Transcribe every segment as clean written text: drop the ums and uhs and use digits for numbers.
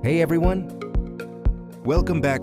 Hey everyone! Welcome back.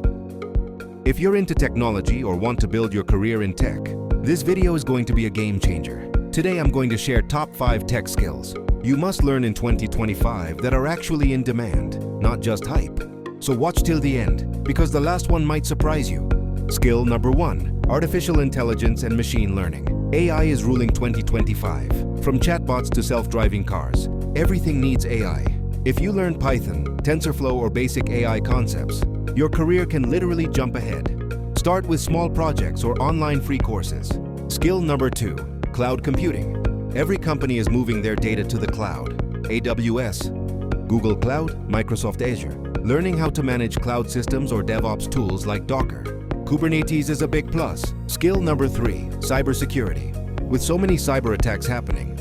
If you're into technology or want to build your career in tech, this video is going to be a game changer. Today I'm going to share top 5 tech skills you must learn in 2025 that are actually in demand, not just hype. So watch till the end, because the last one might surprise you. Skill number 1, artificial intelligence and machine learning. AI is ruling 2025. From chatbots to self-driving cars, everything needs AI. If you learn Python, TensorFlow, or basic AI concepts, your career can literally jump ahead. Start with small projects or online free courses. Skill number 2, cloud computing. Every company is moving their data to the cloud. AWS, Google Cloud, Microsoft Azure. Learning how to manage cloud systems or DevOps tools like Docker. Kubernetes is a big plus. Skill number 3, cybersecurity. With so many cyber attacks happening,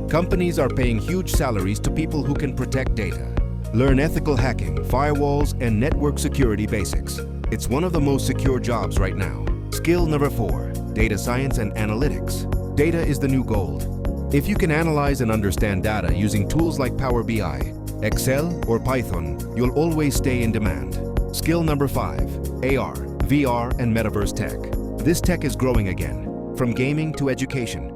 companies are paying huge salaries to people who can protect data. Learn ethical hacking, firewalls, and network security basics. It's one of the most secure jobs right now. Skill number 4, data science and analytics. Data is the new gold. If you can analyze and understand data using tools like Power BI, Excel, or Python, you'll always stay in demand. Skill number 5, AR, VR, and Metaverse tech. This tech is growing again, from gaming to education.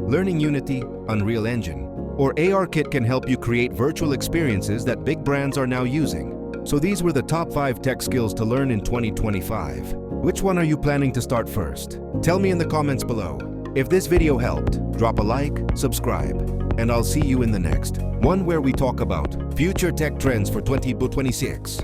Learning Unity, Unreal Engine, or ARKit can help you create virtual experiences that big brands are now using. So these were the top 5 tech skills to learn in 2025. Which one are you planning to start first? Tell me in the comments below. If this video helped, drop a like, subscribe, and I'll see you in the next one where we talk about future tech trends for 2026.